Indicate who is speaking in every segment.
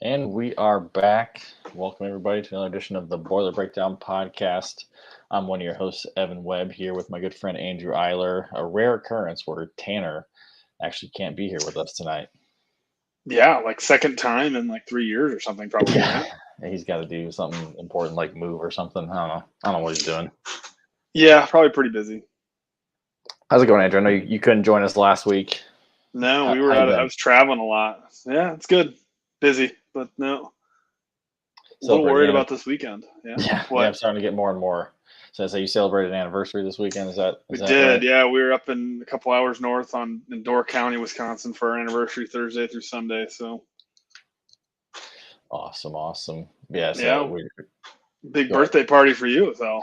Speaker 1: And we are back. Welcome, everybody, to another edition of the Boiler Breakdown podcast. I'm one of your hosts, Evan Webb, here with my good friend Andrew Eiler. A rare occurrence where Tanner actually can't be here with us tonight.
Speaker 2: Yeah, like second time in like 3 years or something, probably.
Speaker 1: Yeah, he's got to do something important like move or something. I don't know what he's doing.
Speaker 2: Yeah, probably pretty busy.
Speaker 1: How's it going, Andrew? I know you couldn't join us last week.
Speaker 2: No,
Speaker 1: How
Speaker 2: we were
Speaker 1: you
Speaker 2: out. I
Speaker 1: been?
Speaker 2: was traveling a lot. Yeah, it's good. Busy, but no. A little
Speaker 1: Celebrating
Speaker 2: worried
Speaker 1: an-
Speaker 2: about this weekend. Yeah.
Speaker 1: Yeah,
Speaker 2: What?
Speaker 1: I'm starting to get more and more. So I say you celebrated an anniversary this weekend. Is that
Speaker 2: We
Speaker 1: right?
Speaker 2: did. Yeah, we were up in a couple hours north in Door County, Wisconsin, for our anniversary Thursday through Sunday. So
Speaker 1: Awesome. Yeah, so
Speaker 2: yeah,
Speaker 1: we
Speaker 2: big
Speaker 1: go ahead.
Speaker 2: birthday party for you, though.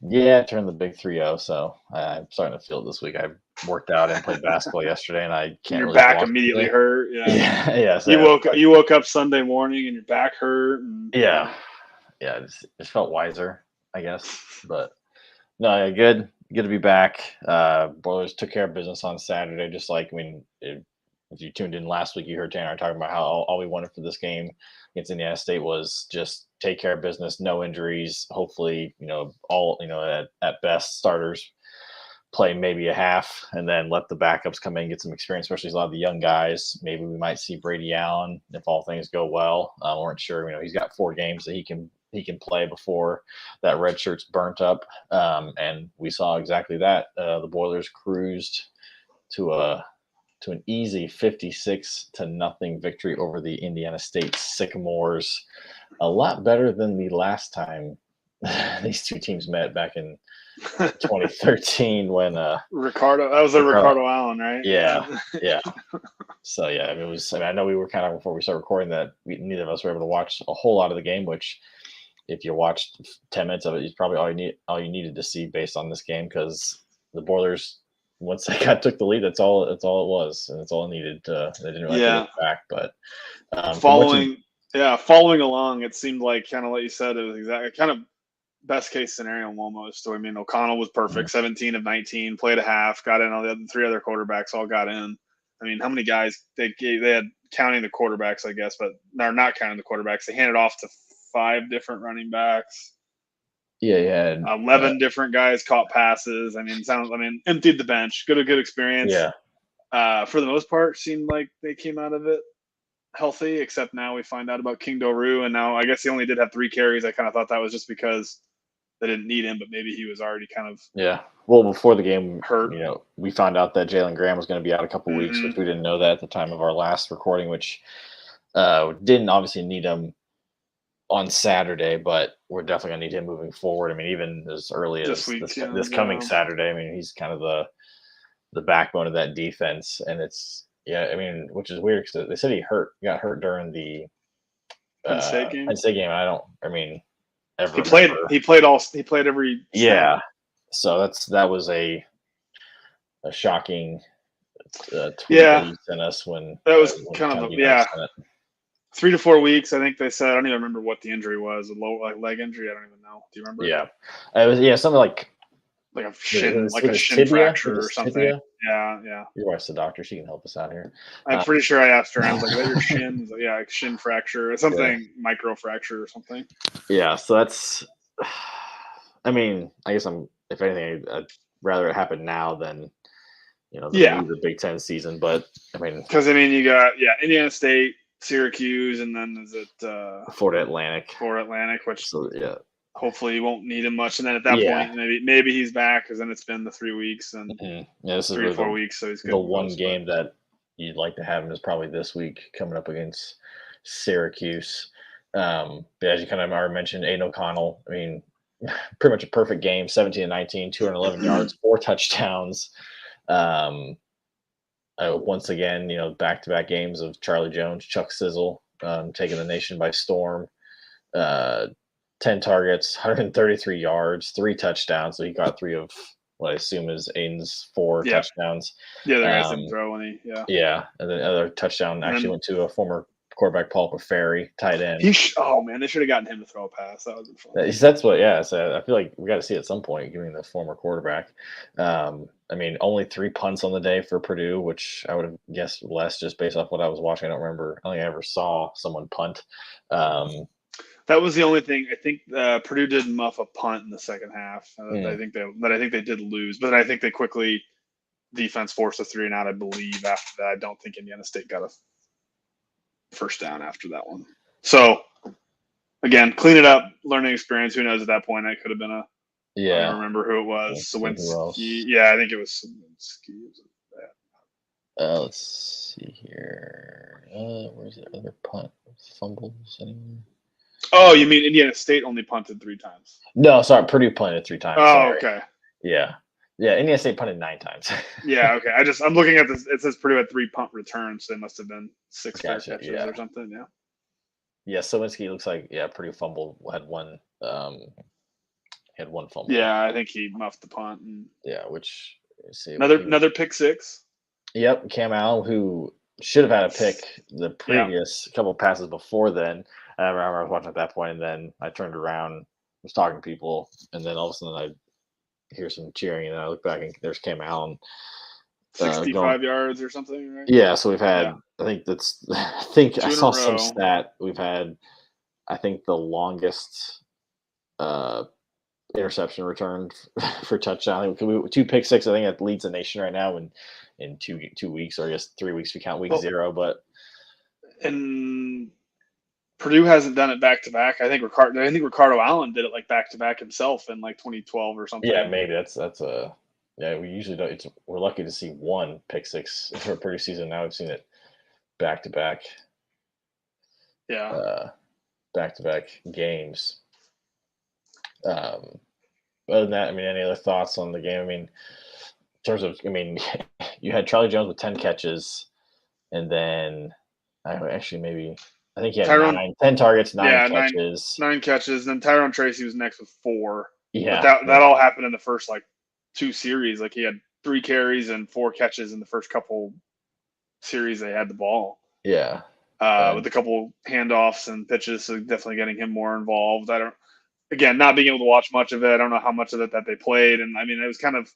Speaker 1: Yeah, I turned the big 3-0, so I'm starting to feel it this week. I worked out and played basketball yesterday, and I can't
Speaker 2: Your
Speaker 1: really
Speaker 2: back
Speaker 1: walk
Speaker 2: immediately
Speaker 1: today.
Speaker 2: hurt. Yeah.
Speaker 1: Yeah,
Speaker 2: You
Speaker 1: so
Speaker 2: woke up Sunday morning and your back hurt. And,
Speaker 1: yeah, it felt wiser, I guess. But no, yeah, good to be back. Boilers took care of business on Saturday, just like if you tuned in last week, you heard Tanner talking about how all we wanted for this game against Indiana State was just take care of business, no injuries. Hopefully, all at best starters play maybe a half, and then let the backups come in and get some experience, especially a lot of the young guys. Maybe we might see Brady Allen if all things go well. We weren't sure. He's got 4 games that he can play before that red shirt's burnt up, and we saw exactly that. The Boilers cruised to an easy 56-0 victory over the Indiana State Sycamores. A lot better than the last time these two teams met back in 2013 when
Speaker 2: Ricardo, that was a Ricardo Allen, right?
Speaker 1: Yeah. So yeah, it was. I know we were kind of before we started recording that neither of us were able to watch a whole lot of the game. Which, if you watched 10 minutes of it, is probably all you needed to see based on this game, because the Boilers, once they took the lead, that's all it was, and that's all it needed. They didn't really have to look back. But
Speaker 2: following along, it seemed like, kind of like you said, it was exactly kind of best case scenario almost. So I mean, O'Connell was perfect, 17 of 19, played a half, got in. All the 3 other quarterbacks all got in. I mean, how many guys they had, counting the quarterbacks, I guess, but they're not counting the quarterbacks. They handed off to 5 different running backs.
Speaker 1: Yeah,
Speaker 2: 11 different guys caught passes. I mean, emptied the bench. Good experience.
Speaker 1: Yeah.
Speaker 2: For the most part, seemed like they came out of it healthy, except now we find out about King Doru, and now I guess he only did have 3 carries. I kind of thought that was just because they didn't need him, but maybe he was already kind of
Speaker 1: Well, before the game,
Speaker 2: hurt.
Speaker 1: We found out that Jalen Graham was going to be out a couple weeks, which we didn't know that at the time of our last recording, which didn't obviously need him on Saturday, but we're definitely going to need him moving forward. I mean, even as early as this coming Saturday, I mean, he's kind of the backbone of that defense, and it's which is weird because they said he got hurt during the
Speaker 2: Penn State game. He played every
Speaker 1: snap. So that was a shocking tweet that you sent us when
Speaker 2: that was kind of 3 to 4 weeks. I think they said. I don't even remember what the injury was. A low leg injury. I don't even know. Do you remember?
Speaker 1: Yeah, it was something like
Speaker 2: a shin fracture or something.
Speaker 1: Tibia?
Speaker 2: Yeah.
Speaker 1: Your wife's the doctor. She can help us out here.
Speaker 2: I'm pretty sure I asked her. I was like, "Is that your shin?" Like, yeah, shin fracture or something, micro fracture or something.
Speaker 1: Yeah, so that's. I mean, I guess if anything, I'd rather it happen now than the Big Ten season. But I mean,
Speaker 2: because you got Indiana State, Syracuse, and then is it
Speaker 1: Florida Atlantic,
Speaker 2: which
Speaker 1: hopefully
Speaker 2: you won't need him much. And then at that point, maybe he's back, because then it's been the 3 weeks and
Speaker 1: this is
Speaker 2: 3 to 4 weeks. So he's good.
Speaker 1: The one game that you'd like to have him is probably this week coming up against Syracuse. But as you kind of already mentioned, Aiden O'Connell. I mean, pretty much a perfect game. 17 of 19, 211 yards, 4 touchdowns. Once again, back-to-back games of Charlie Jones, Chuck Sizzle, taking the nation by storm. 10 targets, 133 yards, 3 touchdowns. So he got 3 of what I assume is Aiden's 4 touchdowns.
Speaker 2: Yeah, the guys didn't throw any.
Speaker 1: Yeah, and the other touchdown actually went to a former quarterback Paul Ferry, tight end.
Speaker 2: Oh man, they should have gotten him to throw a pass. That would have been fun.
Speaker 1: That's what, yeah. So I feel like we got to see at some point, giving the former quarterback. I mean, only 3 punts on the day for Purdue, which I would have guessed less just based off what I was watching. I don't remember. I don't think I ever saw someone punt.
Speaker 2: That was the only thing. I think Purdue did muff a punt in the second half. I think they did lose, but I think they quickly defense forced a 3-and-out. I believe after that. I don't think Indiana State got a first down after that one. So again, clean it up, learning experience. Who knows at that point? That could have been a.
Speaker 1: Yeah,
Speaker 2: I don't remember who it was. Sawinski. Yeah, I think it was Sawinski.
Speaker 1: Let's see here. Where's the other punt? Fumbles anywhere?
Speaker 2: Oh, you mean Indiana State only punted 3 times?
Speaker 1: No, sorry, Purdue punted 3 times.
Speaker 2: Oh,
Speaker 1: sorry.
Speaker 2: okay.
Speaker 1: Yeah, Indiana State punted 9 times.
Speaker 2: Yeah, okay. I'm looking at this. It says Purdue had 3 punt returns, so they must have been 6 fair catches or something. Yeah.
Speaker 1: Yeah, Sawinski looks like Purdue fumbled, had one fumble.
Speaker 2: Yeah, I think he muffed the punt.
Speaker 1: Which see
Speaker 2: another pick 6.
Speaker 1: Yep, Cam Allen, who should have had a pick the previous couple passes before then. I remember I was watching at that point, and then I turned around, was talking to people, and then all of a sudden I hear some cheering, and I look back and there's Cam Allen.
Speaker 2: 65 yards or something, right?
Speaker 1: Yeah, so we've had I saw some stat. We've had I think the longest interception return for touchdown. 2 pick 6. I think that leads the nation right now in 2 weeks, or I guess 3 weeks if you count week 0. But
Speaker 2: and Purdue hasn't done it back to back. I think Ricardo Allen did it like back to back himself in like 2012 or something.
Speaker 1: Yeah, maybe that's a. Yeah, we usually don't. We're lucky to see 1 pick 6 for a Purdue season. Now we've seen it back to back.
Speaker 2: Yeah.
Speaker 1: Back to back games. Other than that, I mean, any other thoughts on the game? I mean, in terms of, you had Charlie Jones with 10 catches, and then I think he had 10 targets, 9 catches.
Speaker 2: 9 catches. Then Tyrone Tracy was next with 4.
Speaker 1: Yeah.
Speaker 2: But that all happened in the first 2 series. Like he had 3 carries and 4 catches in the first couple series they had the ball.
Speaker 1: Yeah.
Speaker 2: With a couple handoffs and pitches, so definitely getting him more involved. Not being able to watch much of it. I don't know how much of it that they played, and it was kind of,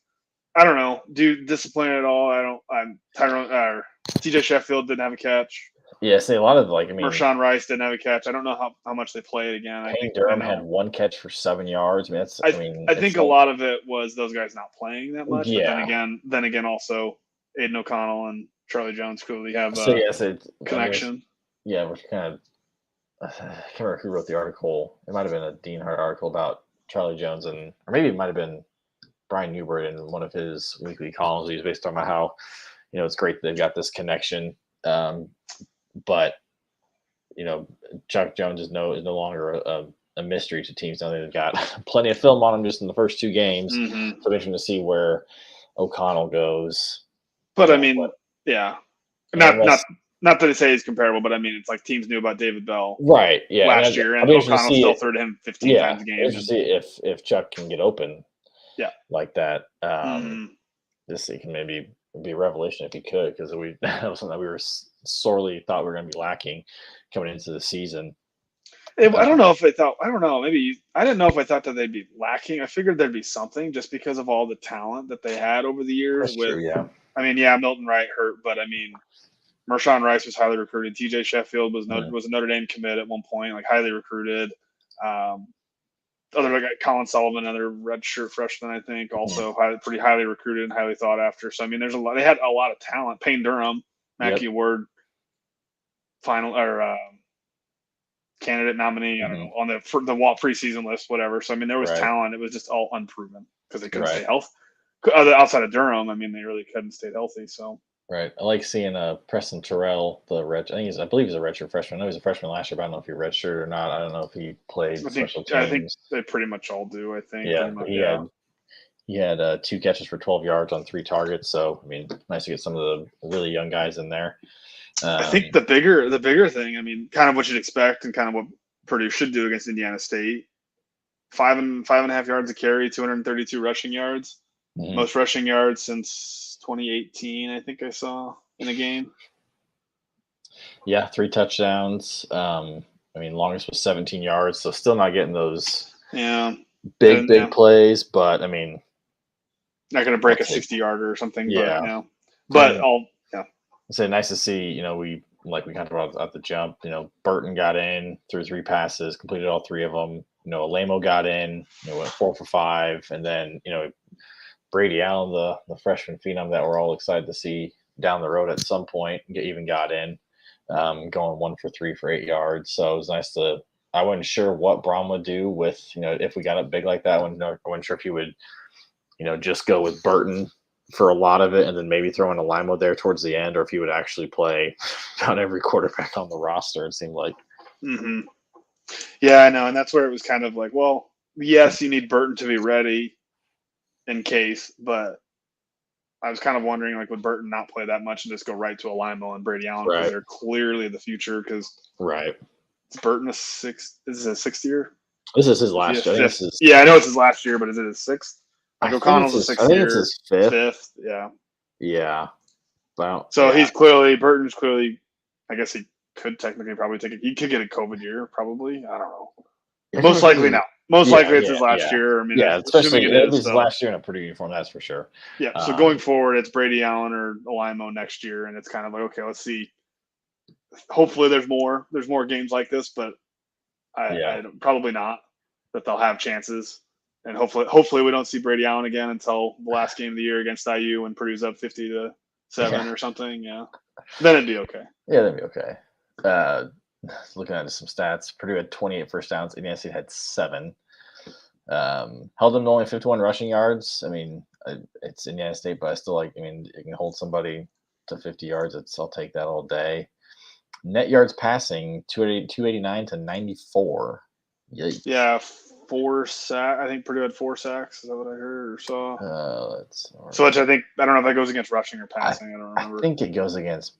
Speaker 2: I don't know, disappointed at all. TJ Sheffield didn't have a catch.
Speaker 1: Yeah, see a lot of
Speaker 2: Mershawn Rice didn't have a catch. I don't know how much they played again.
Speaker 1: I think Durham had 1 catch for 7 yards.
Speaker 2: I think a lot of it was those guys not playing that much.
Speaker 1: Yeah.
Speaker 2: But then again, also Aiden O'Connell and Charlie Jones clearly have a connection.
Speaker 1: We're kind of. I can't remember who wrote the article. It might have been a Dean Hart article about Charlie Jones, or maybe it might have been Brian Newbert in one of his weekly columns. He was based on how, it's great that they've got this connection. But Chuck Jones is no longer a mystery to teams. Now they've got plenty of film on him just in the first 2 games.
Speaker 2: Mm-hmm.
Speaker 1: So interesting to see where O'Connell goes.
Speaker 2: But not that I say he's comparable, but it's like teams knew about David Bell,
Speaker 1: right? Yeah,
Speaker 2: last year, and O'Connell still threw to him 15 times a game.
Speaker 1: Interesting to see if Chuck can get open, like that. This can maybe be a revelation if he could, because that was something that we were sorely thought we were going to be lacking coming into the season.
Speaker 2: I don't know if I thought. I don't know. Maybe I didn't know if I thought that they'd be lacking. I figured there'd be something just because of all the talent that they had over the years.
Speaker 1: That's true, yeah.
Speaker 2: Milton Wright hurt, but Mershawn Rice was highly recruited. TJ Sheffield was a Notre Dame commit at one point, highly recruited. Colin Sullivan, another redshirt freshman, I think, also pretty highly recruited and highly thought after. So there's a lot. They had a lot of talent. Payne Durham, Mackey Award, final or candidate nominee. I don't know, on the preseason list, whatever. So there was talent. It was just all unproven because they couldn't stay healthy. Outside of Durham, they really couldn't stay healthy. So.
Speaker 1: Right. I like seeing Preston Terrell, I believe he's a redshirt freshman. I know he was a freshman last year, but I don't know if he redshirted or not. I don't know if he played special teams.
Speaker 2: I think they pretty much all do, I think.
Speaker 1: Yeah. He had 2 catches for 12 yards on 3 targets. So, nice to get some of the really young guys in there.
Speaker 2: I think the bigger thing, kind of what you'd expect and kind of what Purdue should do against Indiana State, 5.5 yards a carry, 232 rushing yards. Mm-hmm. Most rushing yards since 2018, I think I saw in a game.
Speaker 1: Yeah, 3 touchdowns. I mean, longest was 17 yards, so still not getting those
Speaker 2: Yeah.
Speaker 1: big plays, but I mean,
Speaker 2: not going to
Speaker 1: I'll
Speaker 2: break a
Speaker 1: take
Speaker 2: 60-yarder or something, but
Speaker 1: yeah.
Speaker 2: But
Speaker 1: And it's nice to see, we like we talked about at the jump, Burton got in, threw 3 passes, completed all 3 of them. Alamo got in, went 4 for 5, and then, Brady Allen, the freshman phenom that we're all excited to see down the road at some point, even got in, going 1 for 3 for 8 yards. So it was nice to. I wasn't sure what Braun would do with, if we got up big like that. I wasn't sure if he would, just go with Burton for a lot of it and then maybe throw in a Limo there towards the end, or if he would actually play about every quarterback on the roster, it seemed like.
Speaker 2: Mm-hmm. Yeah, I know. And that's where it was kind of like, well, yes, you need Burton to be ready in case, but I was kind of wondering, like, would Burton not play that much and just go right to a Limo and Brady Allen because they're clearly the future? Because it's Burton Is this his 6th year?
Speaker 1: This is his last year.
Speaker 2: Yeah, I know it's his last year, but is it his 6th? Like O'Connell's
Speaker 1: a
Speaker 2: 6th year. I think
Speaker 1: it's his 5th.
Speaker 2: 5th, yeah.
Speaker 1: Yeah. Well,
Speaker 2: so Burton's clearly, I guess he could technically probably he could get a COVID year, probably. I don't know. Most likely not. Most likely it's his last year. I mean,
Speaker 1: especially if it's his last year in a Purdue uniform, that's for sure.
Speaker 2: Yeah. So going forward, it's Brady Allen or Limo next year, and it's kind of like, okay, let's see. Hopefully, there's more games like this, but I probably not that they'll have chances, and hopefully we don't see Brady Allen again until the last game of the year against IU when Purdue's up 50-7 or something. Yeah, then it'd be okay.
Speaker 1: Yeah, that'd be okay. Looking at some stats, Purdue had 28 first downs. Indiana State had 7. Held them to only 51 rushing yards. I mean, it's Indiana State, but I still you can hold somebody to 50 yards. I'll take that all day. Net yards passing, 289 to 94. Yikes.
Speaker 2: Yeah, 4 sacks. I think Purdue had 4 sacks. Is that what I heard or saw? So which I don't know if that goes against rushing or passing. I don't remember.
Speaker 1: I think it goes against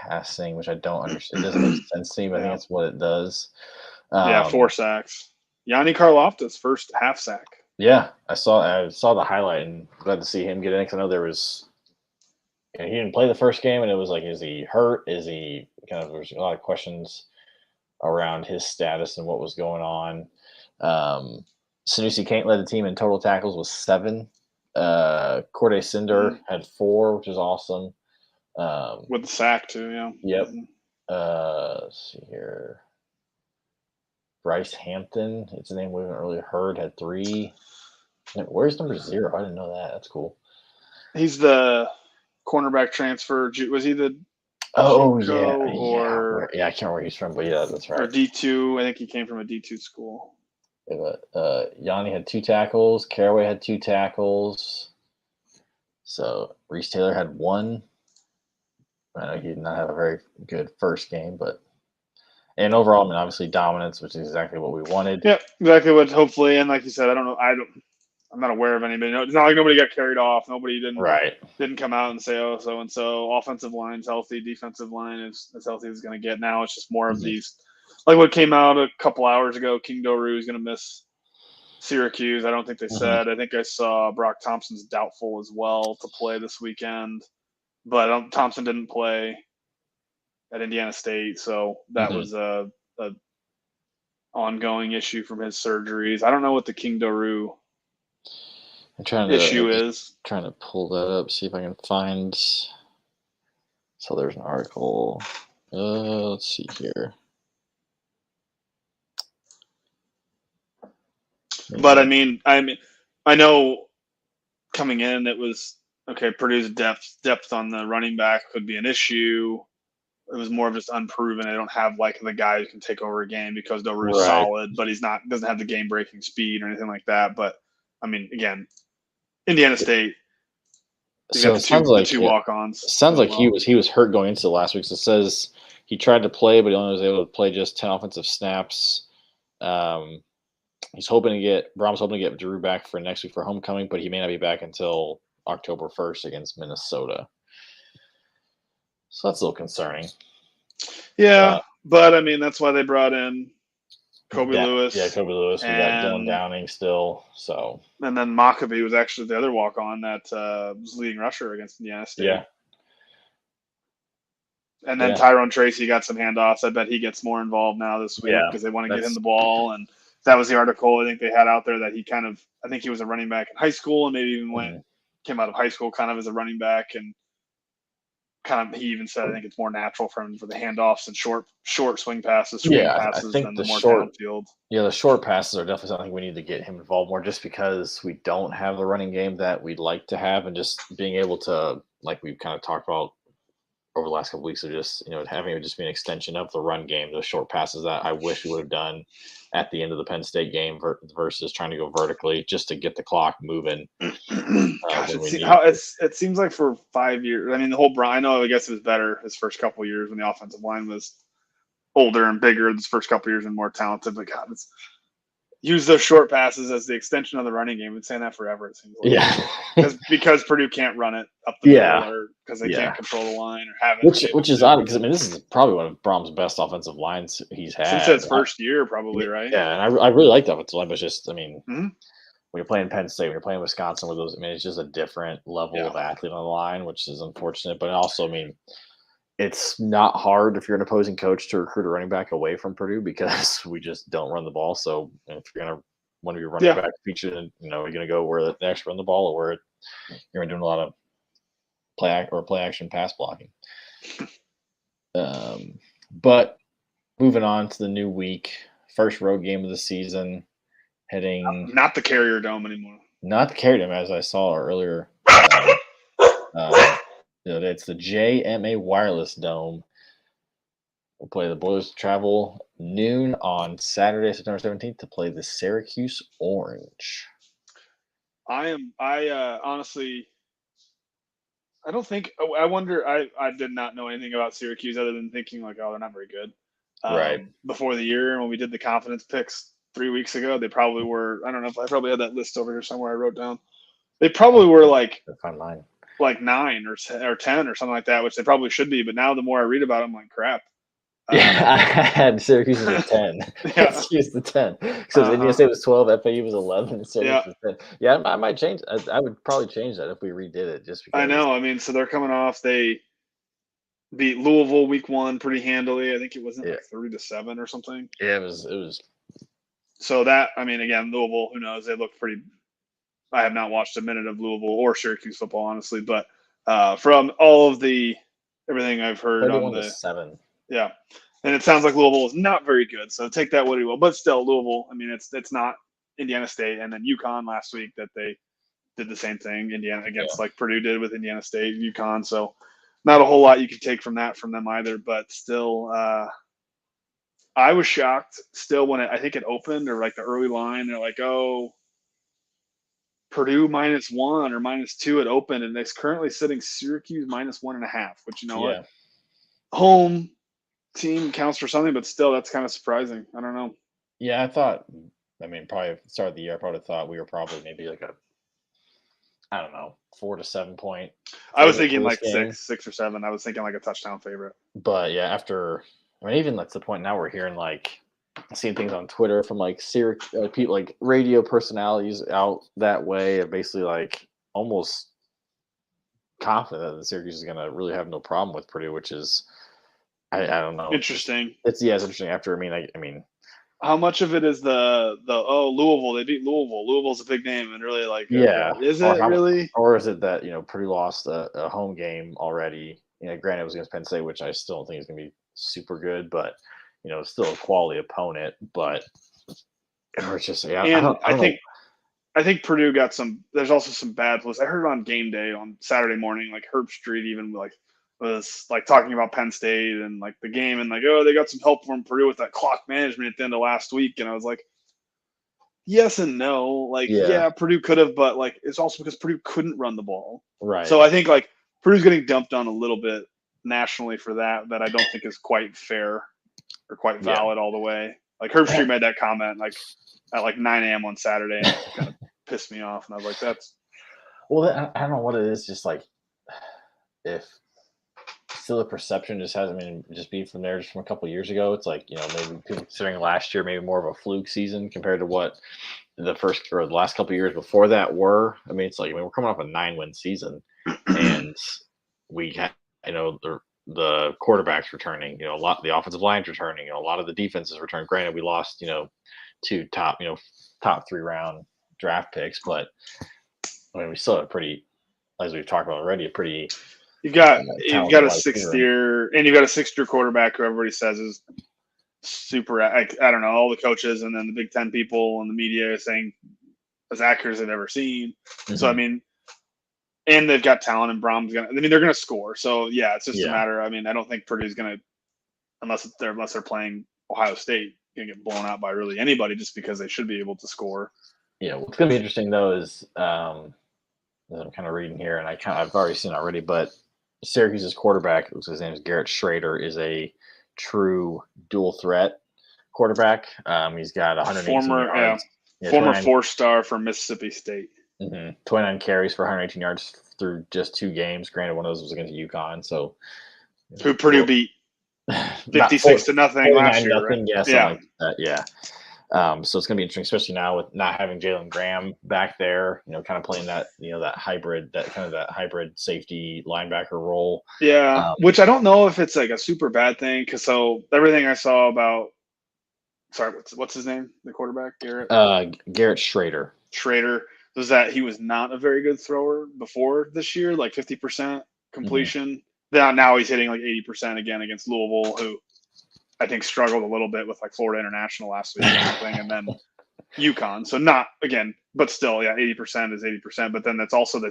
Speaker 1: passing, which I don't understand. It doesn't make sense to me, but I think that's what it does.
Speaker 2: 4 sacks. Yanni Karloftis, first half sack.
Speaker 1: Yeah, I saw the highlight and glad to see him get in because I know there was. He didn't play the first game, and it was like, is he hurt? Is he there's a lot of questions around his status and what was going on. Sanusi Kane led the team in total tackles with 7. Corday Cinder had 4, which is awesome.
Speaker 2: With the sack too, yeah.
Speaker 1: Yep. Let's see here. Bryce Hampton, it's a name we haven't really heard, had 3. Where's number 0? I didn't know that. That's cool.
Speaker 2: He's the cornerback transfer. Was he the?
Speaker 1: Oh yeah. I can't remember where he's from, but yeah, that's right.
Speaker 2: Or D2. I think he came from a D2 school.
Speaker 1: Yanni had 2 tackles. Caraway had 2 tackles. So Reese Taylor had 1. I know he did not have a very good first game, and overall, I mean, obviously dominance, which is exactly what we wanted.
Speaker 2: Yeah, exactly what. Hopefully, and like you said, I'm not aware of anybody. It's not like nobody got carried off. Nobody didn't come out and say, oh, so and so. Offensive line's healthy. Defensive line is as healthy as it's going to get. Now it's just more of these, like what came out a couple hours ago. King Doru is going to miss Syracuse. I don't think they said. I think I saw Brock Thompson's doubtful as well to play this weekend, but Thompson didn't play at Indiana State, so that was a ongoing issue from his surgeries. I don't know what the King Doru issue is.
Speaker 1: Trying to pull that up, see if I can find. So there's an article. Let's see here.
Speaker 2: But I mean, I know coming in it was okay. Purdue's depth on the running back could be an issue. It was more of just unproven. They don't have like the guy who can take over a game because Doru's solid, but doesn't have the game breaking speed or anything like that. But I mean, again, Indiana State.
Speaker 1: So it sounds like
Speaker 2: 2 walk-ons.
Speaker 1: Sounds like he was hurt going into last week. So it says he tried to play, but he only was able to play just 10 offensive snaps. Brom's hoping to get Drew back for next week for homecoming, but he may not be back until October 1st against Minnesota. So that's a little concerning.
Speaker 2: Yeah, but I mean that's why they brought in Kobe Lewis.
Speaker 1: Yeah, Kobe Lewis. We got Dylan Downing still. So
Speaker 2: and then Maccabee was actually the other walk-on that was leading rusher against Indiana State.
Speaker 1: Yeah.
Speaker 2: And then Tyrone Tracy got some handoffs. I bet he gets more involved now this week because they want to get him the ball. And that was the article I think they had out there that he I think he was a running back in high school and maybe even came out of high school kind of as a running back. And he even said, I think it's more natural for him for the handoffs and short swing passes, passes than the more downfield.
Speaker 1: Yeah, the short passes are definitely something we need to get him involved more just because we don't have the running game that we'd like to have, and just being able to, like we've kind of talked about over the last couple of weeks, of just, having it just be an extension of the run game, those short passes that I wish we would have done at the end of the Penn State game versus trying to go vertically just to get the clock moving.
Speaker 2: Gosh, it seems like for 5 years. I mean, I guess it was better his first couple of years when the offensive line was older and bigger. This first couple of years and more talented. But God, use those short passes as the extension of the running game. We've been saying that forever. It seems like.
Speaker 1: Yeah,
Speaker 2: because Purdue can't run it up the middle, or because they can't control the line, or have it.
Speaker 1: Which is odd because this is probably one of Brom's best offensive lines he's had
Speaker 2: since his first year, probably, right?
Speaker 1: Yeah, and I really like the offensive line, but just when you're playing Penn State, when you're playing Wisconsin, with those, it's just a different level of athlete on the line, which is unfortunate. But also, it's not hard if you're an opposing coach to recruit a running back away from Purdue because we just don't run the ball. So if you're going to one of your running back featured, and you're going to go where they actually run the ball, or where you're doing a lot of play action pass blocking. But moving on to the new week, first road game of the season, heading
Speaker 2: not the Carrier Dome anymore.
Speaker 1: Not the Carrier Dome, as I saw earlier. It's the JMA Wireless Dome. We'll play the Boilers travel noon on Saturday, September 17th, to play the Syracuse Orange.
Speaker 2: I honestly, I don't think. I wonder. I did not know anything about Syracuse other than thinking like, oh, they're not very good.
Speaker 1: Right.
Speaker 2: Before the year, when we did the confidence picks 3 weeks ago, they probably were. I don't know if I probably had that list over here somewhere. I wrote down. They probably were like 9 or 10 or something like that, which they probably should be. But now the more I read about them, I'm like, crap.
Speaker 1: Yeah, I had Syracuse as a 10. Syracuse the 10. So Indiana State was 12, FAU was 11, Syracuse was 10. Yeah, I might change. I would probably change that if we redid it. Just because
Speaker 2: I know. So they're coming off. They beat Louisville week 1 pretty handily. I think it wasn't like 30-7 or something.
Speaker 1: Yeah, it was.
Speaker 2: So that, again, Louisville, who knows? They look pretty. I have not watched a minute of Louisville or Syracuse football, honestly, but from all of everything I've heard on the
Speaker 1: 7.
Speaker 2: Yeah. And it sounds like Louisville is not very good. So take that what you will. But still, Louisville, it's not Indiana State. And then UConn last week that they did the same thing, Indiana against like Purdue did with Indiana State, UConn. So not a whole lot you could take from them either. But still, I was shocked still when I think it opened, or like the early line. They're like, oh, Purdue -1 or -2 it opened. And it's currently sitting Syracuse -1.5, which what? Home team counts for something, but still, that's kind of surprising. I don't know.
Speaker 1: Yeah, I thought. Probably at the start of the year, I probably thought we were probably maybe like 4 to 7 point.
Speaker 2: I was thinking like 6 or 7. I was thinking like a touchdown favorite.
Speaker 1: But yeah, after even that's the point now we're hearing like seeing things on Twitter from like Syracuse people, like radio personalities out that way, and basically like almost confident that Syracuse is going to really have no problem with Purdue, which is. I don't know.
Speaker 2: Interesting.
Speaker 1: It's interesting. After
Speaker 2: how much of it is the Louisville? They beat Louisville. Louisville's a big name, and really is it really?
Speaker 1: Or is it that Purdue lost a home game already? Granted it was against Penn State, which I still don't think is going to be super good, but it's still a quality opponent. But it's just
Speaker 2: I think Purdue got some. There's also some bad plays. I heard it on game day on Saturday morning. Like Herb Street even was like talking about Penn State and like the game, and like, oh, they got some help from Purdue with that clock management at the end of last week. And I was like, yes and no. Like, yeah Purdue could have, but like it's also because Purdue couldn't run the ball.
Speaker 1: Right.
Speaker 2: So I think like Purdue's getting dumped on a little bit nationally for that I don't think is quite fair or quite valid all the way. Like Herb Street made that comment like at like 9 a.m. on Saturday, and it kind of pissed me off. And I was like, that's.
Speaker 1: Well, I don't know what it is. Just like if. Still, the perception just hasn't just being from there just from a couple of years ago. It's like maybe people considering last year maybe more of a fluke season compared to what the first or the last couple of years before that were. It's like we're coming off a 9-win season, and we had the quarterbacks returning. A lot the offensive line's returning. A lot of the defenses return. Granted, we lost two top 3 round draft picks, but I mean we still have a pretty, as we've talked about already, a pretty
Speaker 2: you've got a
Speaker 1: wide receiver.
Speaker 2: 6th year, and you've got a 6th year quarterback who everybody says is super. I don't know, all the coaches and then the Big Ten people and the media is saying as accurate as they've ever seen.
Speaker 1: Mm-hmm.
Speaker 2: So I mean, and they've got talent, and Brom's gonna. I mean, they're gonna score. So yeah, it's just a matter. I mean, I don't think Purdue's gonna, unless they're playing Ohio State, gonna get blown out by really anybody, just because they should be able to score.
Speaker 1: Yeah, what's gonna be interesting though is I'm kind of reading here, and I've already seen already, but Syracuse's quarterback, his name is Garrett Schrader, is a true dual threat quarterback. He's got 118 yards.
Speaker 2: Former 4-star from Mississippi State.
Speaker 1: 29 carries for 118 yards through just 2 games. Granted, one of those was against UConn. So,
Speaker 2: who Purdue beat 56-0 last year, right?
Speaker 1: Yeah, something like that. Yeah. So it's going to be interesting, especially now with not having Jalen Graham back there. Kind of playing that that hybrid safety linebacker role.
Speaker 2: Yeah, which I don't know if it's like a super bad thing, because everything I saw about. Sorry, what's his name? The quarterback,
Speaker 1: Garrett Schrader.
Speaker 2: Was that he was not a very good thrower before this year, like 50% completion. Now he's hitting like 80% again against Louisville, who I think struggled a little bit with like Florida International last week or something, and then UConn. So not again, but still, 80% is 80%. But then that's also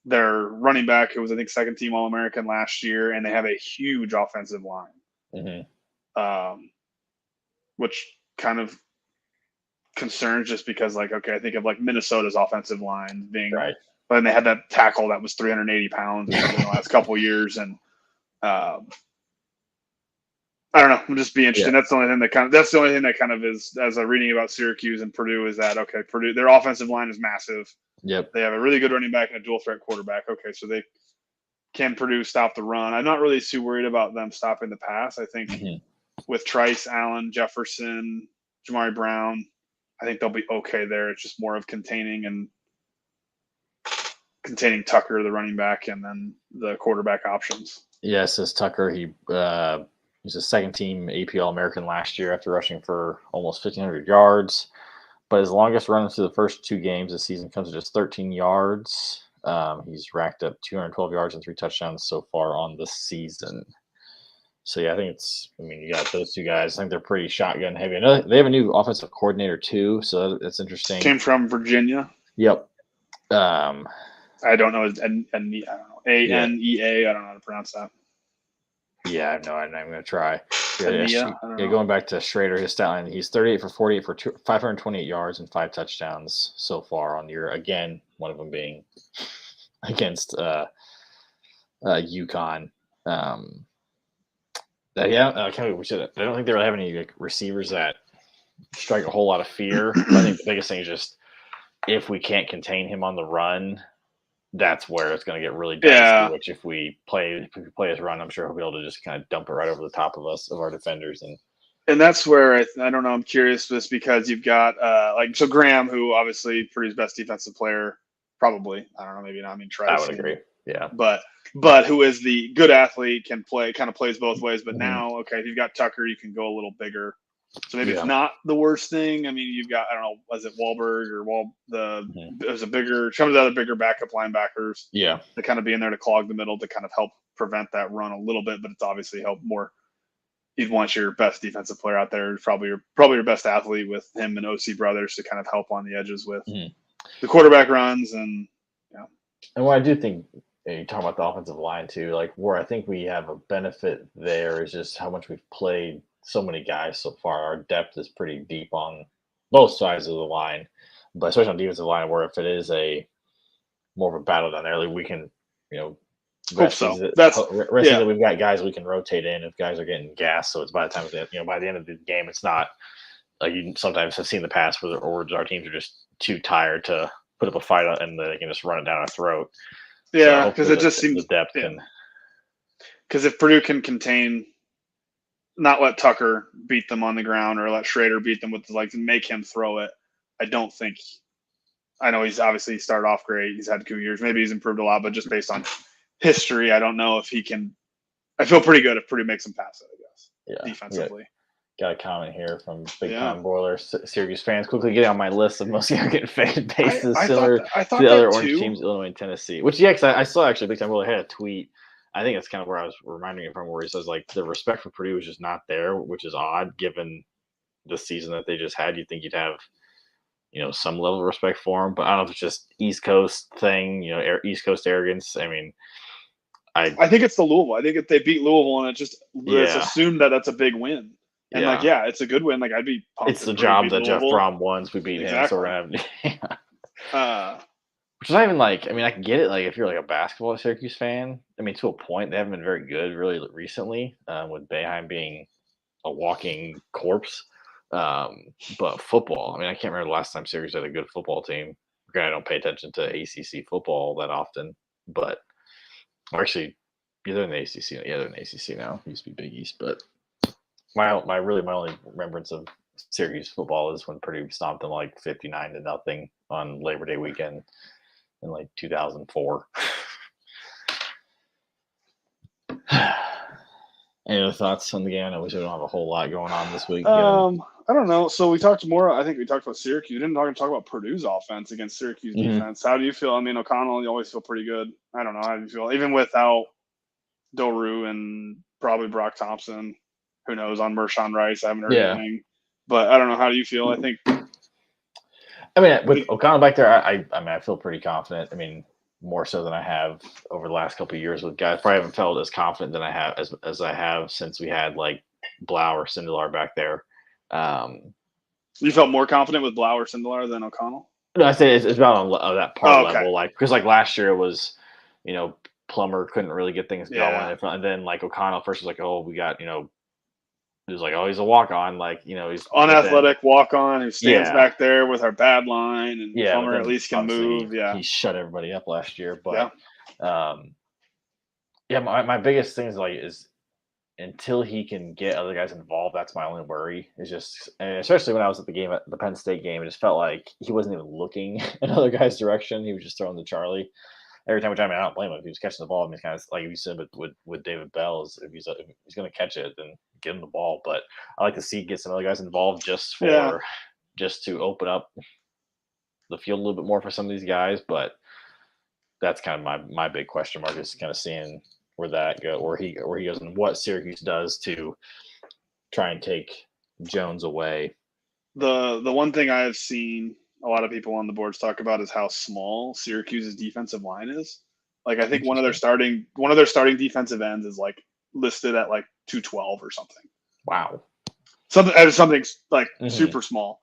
Speaker 2: their running back, who was I think 2nd team All-American last year, and they have a huge offensive line, which kind of concerns, just because I think of like Minnesota's offensive line being right, but then they had that tackle that was 380 pounds in the last couple of years, and I don't know. I'm just be interested. That's the only thing that kind of is, as I'm reading about Syracuse and Purdue, is that Purdue, their offensive line is massive.
Speaker 1: Yep.
Speaker 2: They have a really good running back and a dual threat quarterback. So they can Purdue stop the run. I'm not really too worried about them stopping the pass. I think with Trice, Allen, Jefferson, Jamari Brown, I think they'll be okay there. It's just more of containing Tucker, the running back, and then the quarterback options.
Speaker 1: Yeah, says Tucker. He's a 2nd team AP All-American last year after rushing for almost 1,500 yards. But his longest run through the first 2 games this season comes to just 13 yards. He's racked up 212 yards and 3 touchdowns so far on the season. So, I think you got those 2 guys. I think they're pretty shotgun heavy. They have a new offensive coordinator, too, so that's interesting.
Speaker 2: Came from Virginia.
Speaker 1: Yep.
Speaker 2: I don't know. I don't know. ANEA. I don't know how to pronounce that.
Speaker 1: Yeah, I have no idea. I'm going to try. Going back to Schrader, his stat line, he's 38 for 48 for 528 yards and 5 touchdowns so far on the year. Again, one of them being against UConn. I don't think they really have any receivers that strike a whole lot of fear. I think the biggest thing is just if we can't contain him on the run, that's where it's going to get really dicey. Which if we play his run, I'm sure he'll be able to just kind of dump it right over the top of our defenders.
Speaker 2: And that's where I don't know. I'm curious, just because you've got Graham, who obviously Purdue's best defensive player, probably. I don't know, maybe not. I mean, Trice.
Speaker 1: I would agree. Yeah,
Speaker 2: but who is the good athlete, can play, kind of plays both ways. But now, if you've got Tucker, you can go a little bigger. So maybe it's not the worst thing. I mean, you've got, I don't know, was it Wahlberg or there's some of the other bigger backup linebackers.
Speaker 1: Yeah,
Speaker 2: to kind of be in there to clog the middle to kind of help prevent that run a little bit. But it's obviously helped more. You'd want your best defensive player out there, probably your best athlete, with him and OC Brothers to kind of help on the edges with the quarterback runs and.
Speaker 1: And what I do think, you talk about the offensive line too, like where I think we have a benefit there is just how much we've played so many guys so far. Our depth is pretty deep on both sides of the line, but especially on the defensive line, where if it is more of a battle down there, like we can,
Speaker 2: hope so.
Speaker 1: That we've got guys we can rotate in if guys are getting gassed. So it's by the time by the end of the game, it's not like you sometimes have seen in the past where our teams are just too tired to put up a fight and they can just run it down our throat.
Speaker 2: Yeah, because it just seems
Speaker 1: the depth.
Speaker 2: Because if Purdue can contain, not let Tucker beat them on the ground or let Schrader beat them with his legs and make him throw it, I don't think. I know he's obviously started off great. He's had 2 years. Maybe he's improved a lot, but just based on history, I don't know if he can I feel pretty good if Purdue makes them pass it, I guess.
Speaker 1: Yeah.
Speaker 2: Defensively.
Speaker 1: Got a comment here from Big Time Boiler. Syracuse fans quickly getting on my list of most getting faded bases similar to the other Orange teams, Illinois and Tennessee. Which, yeah, because I saw actually Big Time Boiler had a tweet. I think that's kind of where I was reminding him from, where he says, like, the respect for Purdue is just not there, which is odd given the season that they just had. You'd think you'd have, some level of respect for them. But I don't know if it's just East Coast thing, East Coast arrogance. I mean,
Speaker 2: I think it's the Louisville. I think if they beat Louisville and it's assumed that that's a big win. And it's a good win. Like, I'd be pumped.
Speaker 1: It's the job that Jeff Brom won. We beat him, so we're gonna have. Which is not even like. I mean, I can get it. Like, if you're like a basketball Syracuse fan, I mean, to a point, they haven't been very good really recently. With Boeheim being a walking corpse. But football. I mean, I can't remember the last time Syracuse had a good football team. Granted, I don't pay attention to ACC football that often, but actually, they're in the ACC. Yeah, they're in the ACC now. It used to be Big East, but. My only remembrance of Syracuse football is when Purdue stomped them like 59-0 on Labor Day weekend in like 2004. Any other thoughts on the game? I know we don't have a whole lot going on this week.
Speaker 2: I don't know. So I think we talked about Syracuse. We didn't talk about Purdue's offense against Syracuse defense. How do you feel? I mean, O'Connell, you always feel pretty good. I don't know. How do you feel? Even without Doru and probably Brock Thompson. Who knows on Mershawn Rice? I haven't heard anything, but I don't know. How do you feel? I think.
Speaker 1: I mean, with O'Connell back there, I feel pretty confident. I mean, more so than I have over the last couple of years with guys. Probably haven't felt as confident than I have as I have since we had like Blau or Sindelar back there.
Speaker 2: You felt more confident with Blau or Sindelar than O'Connell?
Speaker 1: No, I say it's about on that part level, like because like last year it was, Plummer couldn't really get things going, and then like O'Connell first was like, oh, we got He was like, oh, he's a walk-on, like, he's
Speaker 2: unathletic walk-on who stands back there with our bad line, and Plummer at least can move.
Speaker 1: He shut everybody up last year, but my biggest thing is until he can get other guys involved, that's my only worry. Is just, and especially when I was at the Penn State game, it just felt like he wasn't even looking in other guys' direction. He was just throwing to Charlie. Every time, I don't blame him. If he was catching the ball, I mean, it's kind of like you said with David Bell, if he's going to catch it, then give him the ball. But I like to see get some other guys involved just to open up the field a little bit more for some of these guys. But that's kind of my big question mark, is kind of seeing where that where he goes, and what Syracuse does to try and take Jones away.
Speaker 2: The one thing I have seen a lot of people on the boards talk about is how small Syracuse's defensive line is. Like, I think one of their starting defensive ends is like listed at like 212 or something.
Speaker 1: Wow.
Speaker 2: Something like super small,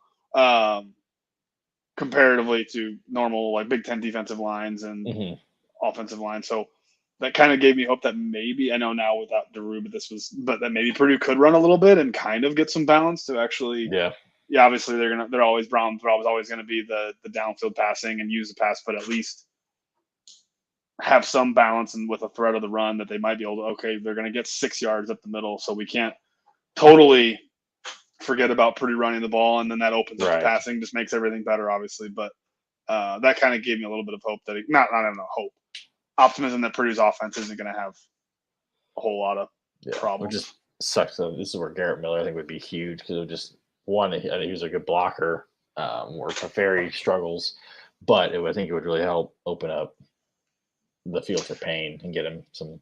Speaker 2: comparatively to normal like Big Ten defensive lines and offensive lines. So that kind of gave me hope that maybe, I know now without Daru, but that maybe Purdue could run a little bit and kind of get some balance to actually. Yeah, obviously they're always always going to be the downfield passing and use the pass, but at least have some balance, and with a threat of the run that they might be able to. They're going to get 6 yards up the middle, so we can't totally forget about Purdue running the ball, and then that opens up the passing, just makes everything better, obviously. But that kind of gave me a little bit of hope that optimism that Purdue's offense isn't going to have a whole lot of problems.
Speaker 1: Which just sucks. So this is where Garrett Miller, I think, would be huge, because it would just. One, he was a good blocker, where Teferi struggles, but I think it would really help open up the field for Payne and get him some.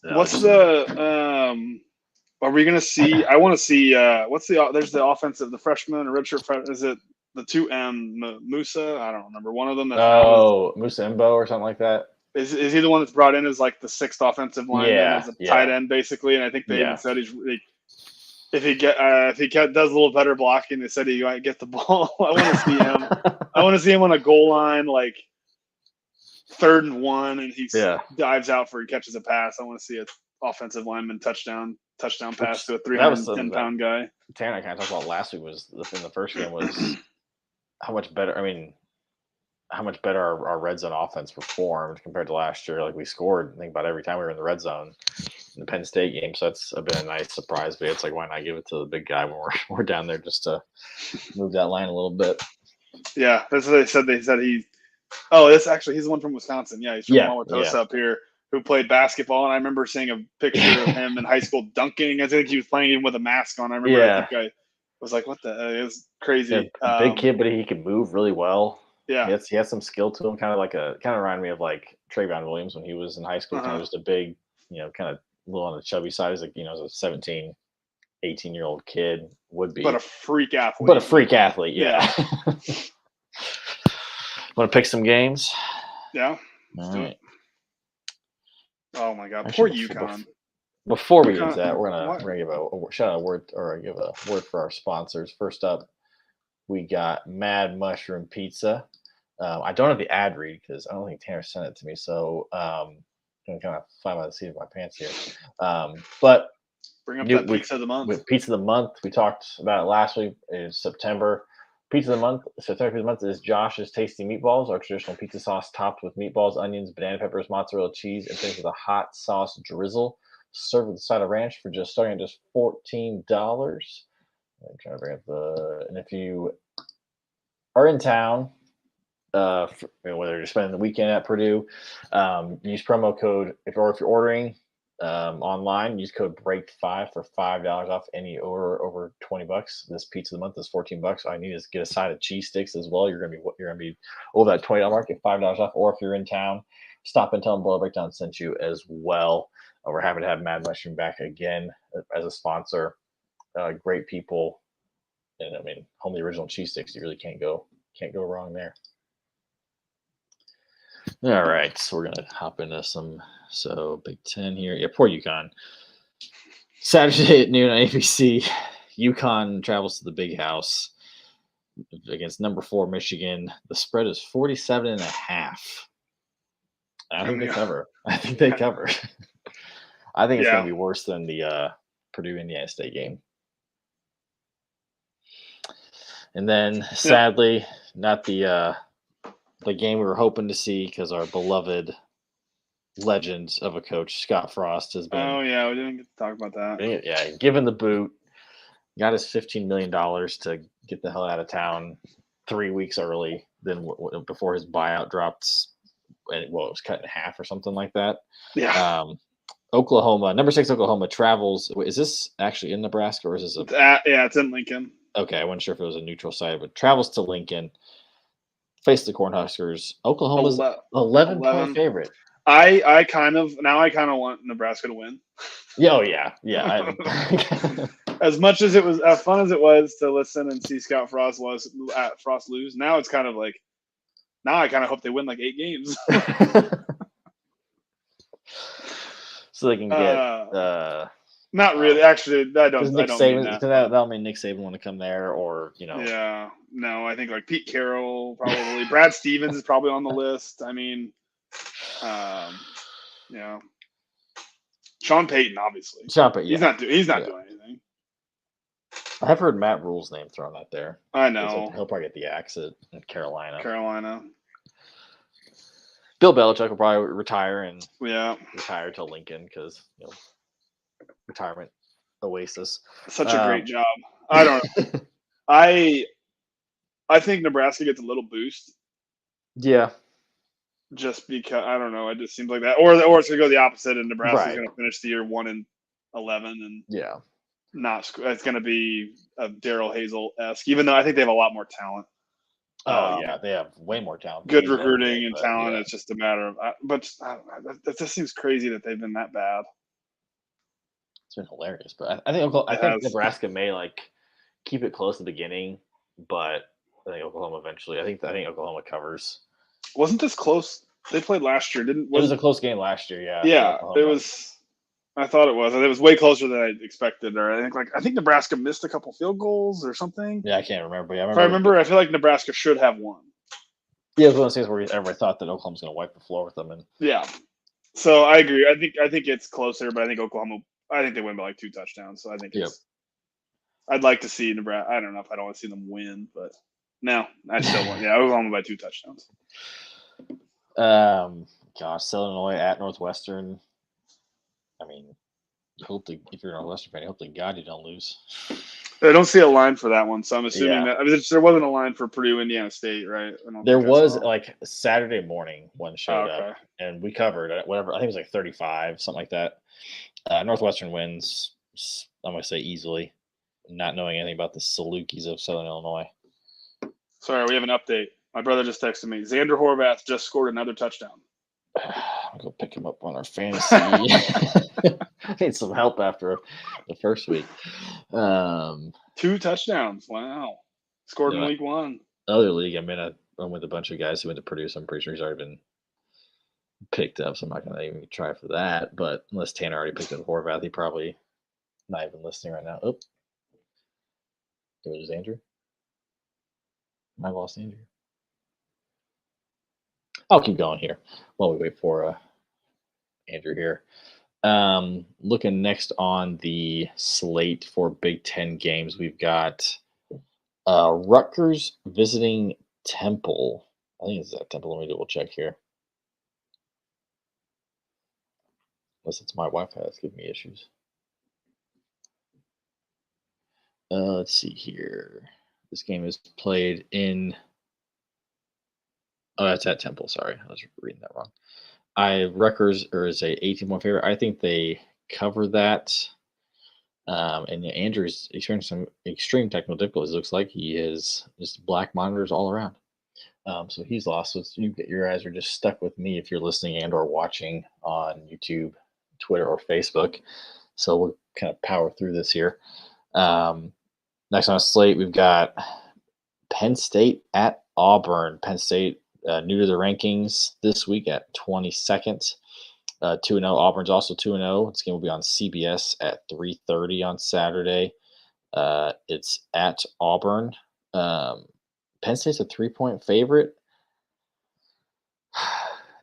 Speaker 2: What's the? Are we going to see? I want to see. There's the offensive, the freshman, redshirt. Is it the 2M Musa? I don't remember. One of them.
Speaker 1: Musa Mbo or something like that.
Speaker 2: Is he the one that's brought in as like the 6th offensive lineman as a tight end, basically? And I think they even said if he does a little better blocking, they said he might get the ball. I want to see him. I want to see him on a goal line, like 3rd and 1, and he dives out he catches a pass. I want to see an offensive lineman touchdown pass to a 310-pound guy.
Speaker 1: Tanner, I kind of talked about last week in the first game was how much better. I mean, how much better our red zone offense performed compared to last year. Like, we scored, I think, about every time we were in the red zone in the Penn State game. So that's been a nice surprise. But it's like, why not give it to the big guy when we're down there, just to move that line a little bit.
Speaker 2: Yeah, that's what they said. They said he's the one from Wisconsin. Yeah, he's from Wauwatosa up here, who played basketball, and I remember seeing a picture of him in high school dunking. I think he was playing even with a mask on. I remember.
Speaker 1: Yeah.
Speaker 2: I think I was like, "What the?" It was crazy.
Speaker 1: Yeah, big kid, but he can move really well.
Speaker 2: Yeah.
Speaker 1: He has some skill to him, kind of reminded me of like Trayvon Williams when he was in high school, kind of just a big, kind of a little on the chubby side. He's like, as a 17, 18-year-old kid would be.
Speaker 2: But a freak athlete.
Speaker 1: But a freak athlete, yeah.
Speaker 2: Yeah.
Speaker 1: Want to pick some games?
Speaker 2: Yeah. Let's do it. Oh my God, poor UConn.
Speaker 1: Before we get to that, we're gonna give a shout out word or give a word for our sponsors. First up, we got Mad Mushroom Pizza. I don't have the ad read because I don't think Tanner sent it to me, so I'm gonna kind of fly by the seat of my pants here. But
Speaker 2: bring up that pizza of the month.
Speaker 1: With pizza of the month, we talked about it last week. It's September. Pizza of the month. September pizza of the month is Josh's Tasty Meatballs, our traditional pizza sauce topped with meatballs, onions, banana peppers, mozzarella cheese, and finished with a hot sauce drizzle. Served with a side of ranch for starting at just $14. I'm trying to bring up and if you are in town, whether you're spending the weekend at Purdue, use promo code if you're ordering online, use code BREAK5 for $5 off any order over $20. This pizza of the month is $14. All I need is get a side of cheese sticks as well. You're gonna be over that $20 mark, get $5 off. Or if you're in town, stop and tell them Boiler Breakdown sent you as well. We're happy to have Mad Mushroom back again as a sponsor. Great people, and I mean, home the original cheese sticks. You really can't go wrong there. All right, so we're gonna hop into some Big Ten here. Yeah, poor UConn. Saturday at noon on ABC, UConn travels to the Big House against number 4 Michigan. The spread is 47.5. I think they cover. I think they cover. I think it's going to be worse than the Purdue Indiana State game. And then, sadly, not the game we were hoping to see because our beloved legend of a coach, Scott Frost, has been.
Speaker 2: Oh yeah, we didn't get to talk about that.
Speaker 1: Yeah, given the boot, got his $15 million to get the hell out of town 3 weeks early than before his buyout dropped. And it was cut in half or something like that.
Speaker 2: Yeah.
Speaker 1: Oklahoma, number 6 Oklahoma travels. Wait, is this actually in Nebraska or is this
Speaker 2: it's in Lincoln.
Speaker 1: Okay, I wasn't sure if it was a neutral site, but travels to Lincoln, face the Cornhuskers. Oklahoma's 11-point favorite.
Speaker 2: I kind of want Nebraska to win.
Speaker 1: Yeah.
Speaker 2: As much as it was as fun as it was to listen and see Scott Frost lose, now it's kind of like I kind of hope they win like 8 games.
Speaker 1: So they can get
Speaker 2: not really. Actually, I don't.
Speaker 1: Nick
Speaker 2: I don't
Speaker 1: Saban,
Speaker 2: mean that.
Speaker 1: That'll mean Nick Saban want to come there, or
Speaker 2: Yeah, no, I think like Pete Carroll probably. Brad Stevens is probably on the list. I mean, Sean Payton, obviously.
Speaker 1: Sean Payton,
Speaker 2: he's not doing anything.
Speaker 1: I have heard Matt Rule's name thrown out there.
Speaker 2: I know.
Speaker 1: He'll probably get the axe at Carolina. Bill Belichick will probably retire and retire to Lincoln because retirement oasis.
Speaker 2: Such a great job. I don't know. I think Nebraska gets a little boost.
Speaker 1: Yeah.
Speaker 2: Just because I don't know, it just seems like that, or it's gonna go the opposite, and Nebraska's gonna finish the year 1-11, and it's gonna be a Daryl Hazel-esque, even though I think they have a lot more talent.
Speaker 1: They have way more talent.
Speaker 2: Good recruiting and talent. Yeah. It's just a matter of, but I don't know, that just seems crazy that they've been that bad.
Speaker 1: It's been hilarious, but I think Nebraska may keep it close at the beginning, but I think Oklahoma eventually. I think Oklahoma covers.
Speaker 2: Wasn't this close? They played last year, didn't?
Speaker 1: It was a close game last year. Yeah.
Speaker 2: Yeah, it was. I thought it was. It was way closer than I expected. Or I think Nebraska missed a couple field goals or something.
Speaker 1: Yeah, I can't remember. Yeah,
Speaker 2: I feel like Nebraska should have won.
Speaker 1: Yeah, it was one of those things where everybody thought that Oklahoma's going to wipe the floor with them, and
Speaker 2: So I agree. I think it's closer, but I think Oklahoma. I think they win by like 2 touchdowns. So I think I'd like to see Nebraska. I don't know if I don't want to see them win, but no, I still want. Yeah, Oklahoma by 2 touchdowns.
Speaker 1: Southern Illinois at Northwestern. I mean, if you're a Northwestern fan, you hope to God you don't lose.
Speaker 2: I don't see a line for that one, so I'm assuming
Speaker 1: Yeah.
Speaker 2: that there wasn't a line for Purdue, Indiana State, right? I don't
Speaker 1: There
Speaker 2: think I
Speaker 1: was
Speaker 2: saw.
Speaker 1: like Saturday morning one showed up,
Speaker 2: Okay.
Speaker 1: and we covered it. Whatever, I think it was like 35, something like that. Northwestern wins. I'm gonna say easily, not knowing anything about the Salukis of Southern Illinois.
Speaker 2: Sorry, we have an update. My brother just texted me. Xander Horvath just scored another touchdown.
Speaker 1: I'll go pick him up on our fantasy. I need some help after the first week.
Speaker 2: 2 touchdowns. Wow. Scored in
Speaker 1: No,
Speaker 2: week 1.
Speaker 1: other league, I'm with a bunch of guys who went to Purdue. So I'm pretty sure he's already been picked up. So I'm not going to even try for that. But unless Tanner already picked up Horvath, he probably not even listening right now. Oh, there's Andrew. I lost Andrew. I'll keep going here while we wait for Andrew here. Looking next on the slate for Big Ten games, we've got Rutgers visiting Temple. I think it's at Temple. Let me double check here. Unless it's my Wi-Fi that's giving me issues. Let's see here. This game is played in. Oh, that's at Temple. Sorry, I was reading that wrong. Rutgers is a 18-point favorite. I think they cover that. And Andrew's experiencing some extreme technical difficulties. Looks like he is just black monitors all around. So he's lost. So you guys are just stuck with me if you're listening and or watching on YouTube, Twitter, or Facebook. So we'll kind of power through this here. Next on a slate, we've got Penn State at Auburn. Penn State new to the rankings this week at 22nd. 2-0. Auburn's also 2-0. This game will be on CBS at 3:30 on Saturday. It's at Auburn. Penn State's a 3-point favorite.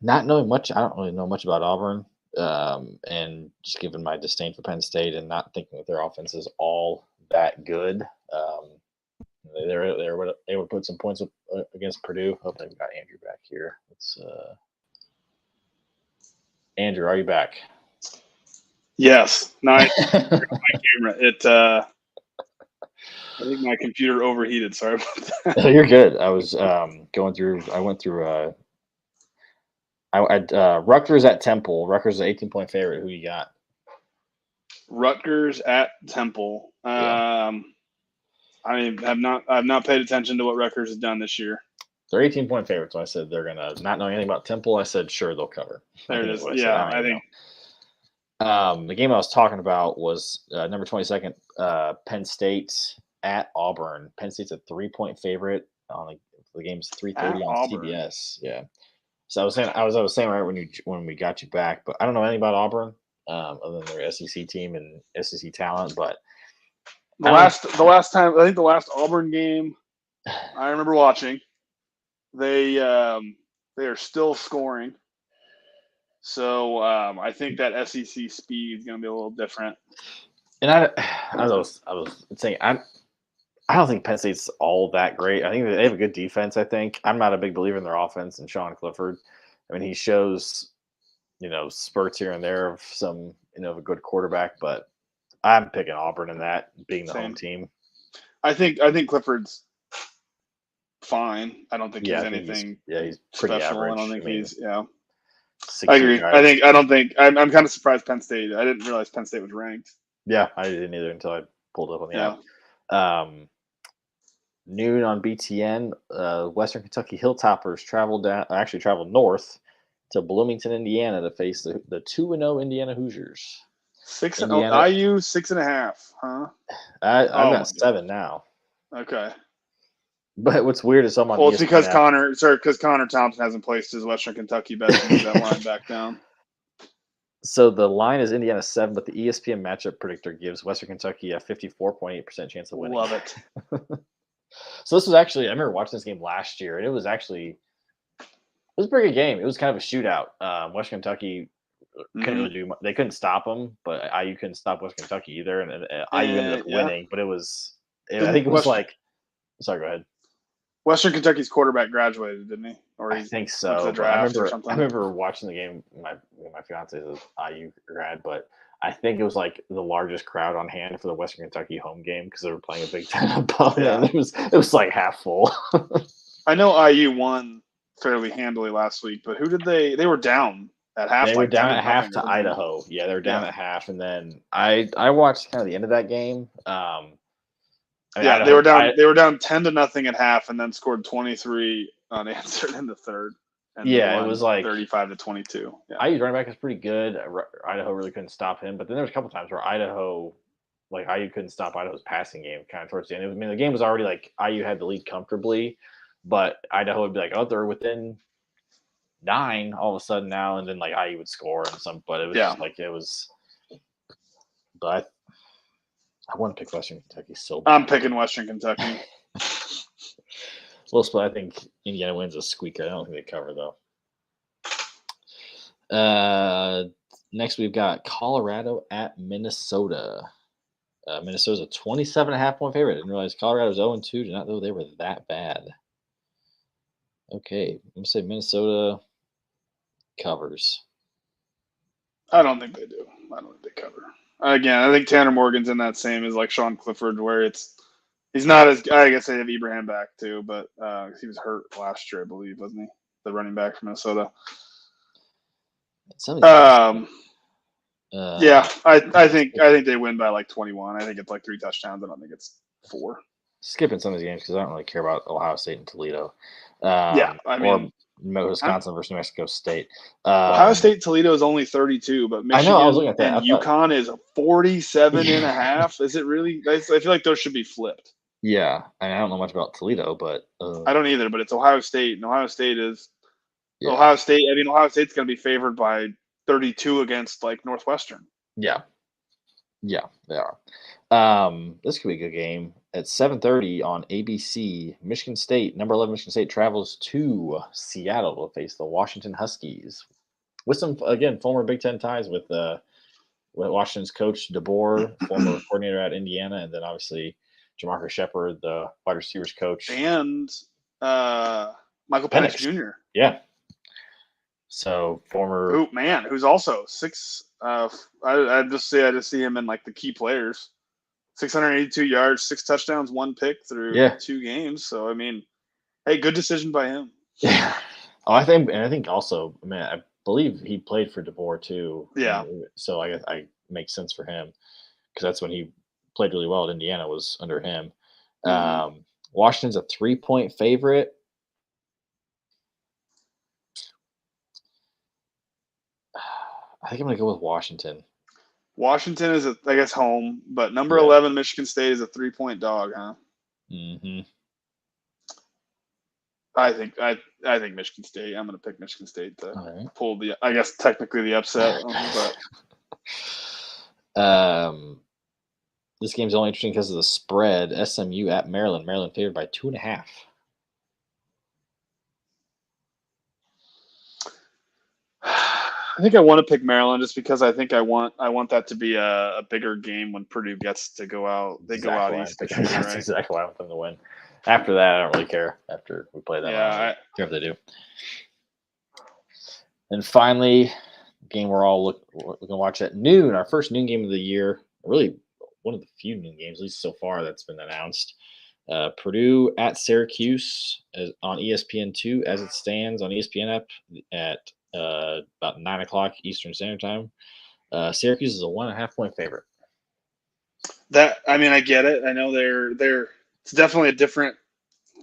Speaker 1: Not knowing much, I don't really know much about Auburn. And just given my disdain for Penn State and not thinking that their offense is all that good, they were able to put some points up against Purdue. Hope I've got Andrew back here. Let's. Andrew, are you back?
Speaker 2: Yes. Nice. My camera. I think my computer overheated. Sorry about that.
Speaker 1: You're good. I was going through. I went through. Rutgers at Temple. Rutgers is an 18-point favorite. Who you got?
Speaker 2: Rutgers at Temple.
Speaker 1: Yeah.
Speaker 2: I have not paid attention to what Rutgers has done this year.
Speaker 1: They're 18-point favorites. So I said they're gonna not know anything about Temple. I said sure they'll cover.
Speaker 2: There it is. Yeah, I think.
Speaker 1: The game I was talking about was number 22nd, Penn State at Auburn. Penn State's a 3-point favorite. The game's 3:30 on
Speaker 2: Auburn.
Speaker 1: CBS. Yeah. So I was saying right when we got you back, but I don't know anything about Auburn other than their SEC team and SEC talent. But
Speaker 2: the last time I think the last Auburn game I remember watching, they are still scoring. So I think that SEC speed is going to be a little different.
Speaker 1: And I was saying I don't think Penn State's all that great. I think they have a good defense. I think I'm not a big believer in their offense and Sean Clifford. I mean, he shows spurts here and there of some of a good quarterback, but I'm picking Auburn in that being the home team.
Speaker 2: I think Clifford's fine. I don't think he's anything.
Speaker 1: He's pretty
Speaker 2: special.
Speaker 1: average.
Speaker 2: I don't think he's.
Speaker 1: I
Speaker 2: agree. I'm kind of surprised Penn State. I didn't realize Penn State was ranked.
Speaker 1: Yeah, I didn't either until I pulled up on the app. Noon on BTN. Western Kentucky Hilltoppers traveled north to Bloomington, Indiana, to face the 2-0 Indiana Hoosiers.
Speaker 2: 6-0. IU 6.5. Huh?
Speaker 1: I'm at 7 now.
Speaker 2: Okay.
Speaker 1: But what's weird is I'm on.
Speaker 2: Well, it's because Connor Thompson hasn't placed his Western Kentucky bet to move that line back down.
Speaker 1: So the line is Indiana 7, but the ESPN matchup predictor gives Western Kentucky a 54.8% chance of winning.
Speaker 2: Love it.
Speaker 1: So this was actually, I remember watching this game last year, and it was a pretty good game. It was kind of a shootout. Western Kentucky couldn't really do much. They couldn't stop them, but IU couldn't stop Western Kentucky either, and IU ended up winning. But I think it was like. Sorry, go ahead.
Speaker 2: Western Kentucky's quarterback graduated, didn't he?
Speaker 1: I think so. I remember watching the game. My fiance is an IU grad, but I think it was like the largest crowd on hand for the Western Kentucky home game because they were playing a Big Ten opponent.
Speaker 2: Yeah.
Speaker 1: It was like half full.
Speaker 2: I know IU won fairly handily last week, but who did they were down at half?
Speaker 1: They were
Speaker 2: like
Speaker 1: down
Speaker 2: 10
Speaker 1: at
Speaker 2: to
Speaker 1: half
Speaker 2: nothing or
Speaker 1: to
Speaker 2: something.
Speaker 1: Idaho. Yeah, they were down
Speaker 2: Yeah.
Speaker 1: at half, and then I watched kind of the end of that game. I mean,
Speaker 2: Yeah,
Speaker 1: Idaho,
Speaker 2: they were down 10 to nothing at half, and then scored 23 unanswered in the third, and they
Speaker 1: yeah, it
Speaker 2: won
Speaker 1: was like
Speaker 2: 35 to 22. Yeah,
Speaker 1: IU's running back is pretty good. Idaho really couldn't stop him, but then there was a couple times where IU couldn't stop Idaho's passing game kind of towards the end. I mean, the game was already like IU had the lead comfortably, but Idaho would be like, oh, they're within 9 all of a sudden now, and then like IU would score and some, but it was just like it was. But I want to pick Western Kentucky so bad.
Speaker 2: I'm picking Western Kentucky.
Speaker 1: Well, split. I think Indiana wins a squeaker. I don't think they cover though. Next we've got Colorado at Minnesota. Minnesota's a 27.5 point favorite. Didn't realize Colorado was 0-2. Did not know they were that bad. Okay, I'm gonna say Minnesota covers.
Speaker 2: I don't think they do. I don't think they cover. Again, I think Tanner Morgan's in that same as like Sean Clifford, where he's not as. I guess they have Ibrahim back too, but he was hurt last year, I believe, wasn't he? The running back from Minnesota. Yeah, I think they win by like 21. I think it's like 3 touchdowns. I don't think it's 4.
Speaker 1: Skipping some of these games because I don't really care about Ohio State and Toledo.
Speaker 2: Yeah, I mean,
Speaker 1: or Wisconsin versus New Mexico State.
Speaker 2: Ohio State Toledo is only 32, but Michigan
Speaker 1: I know, I was looking at that.
Speaker 2: and UConn is 47 and a half. Is it really? I feel like those should be flipped.
Speaker 1: Yeah, I don't know much about Toledo, but
Speaker 2: I don't either. But it's Ohio State, and Ohio State is Ohio State. I mean, Ohio State's going to be favored by 32 against like Northwestern.
Speaker 1: Yeah, they are. This could be a good game at 7:30 on ABC. Michigan State, number 11 Michigan State, travels to Seattle to face the Washington Huskies with some former Big Ten ties with Washington's coach DeBoer, former coordinator at Indiana, and then obviously Jamarcus Shepard, the wide receivers coach,
Speaker 2: and Michael Penix Jr.
Speaker 1: Yeah. So former
Speaker 2: who's also 6. I just see him in like the key players. 682 yards, 6 touchdowns, 1 pick through 2 games. So I mean, hey, good decision by him.
Speaker 1: Yeah. Oh, I think also, man, I believe he played for DeBoer too.
Speaker 2: Yeah.
Speaker 1: So I makes sense for him because that's when he played really well at Indiana was under him. Mm-hmm. Washington's a 3-point favorite. I think I'm going to go with Washington.
Speaker 2: Washington is, I guess, home, but number 11 Michigan State is a 3-point dog, huh?
Speaker 1: Mm-hmm.
Speaker 2: I think Michigan State. I'm going to pick Michigan State to pull the, I guess, technically the upset.
Speaker 1: But this game's only interesting because of the spread. SMU at Maryland. Maryland favored by 2.5.
Speaker 2: I think I want to pick Maryland just because I think I want that to be a bigger game when Purdue gets to go out. They go out east.
Speaker 1: That's exactly why I want them to win. After that, I don't really care. After we play them, I care if they do. And finally, game we're all looking to watch at noon. Our first noon game of the year. Really, one of the few noon games, at least so far, that's been announced. Purdue at Syracuse on ESPN2 as it stands on ESPN app at about 9 o'clock Eastern Standard Time. Syracuse is a 1.5 point favorite.
Speaker 2: I get it. I know they're. It's definitely a different.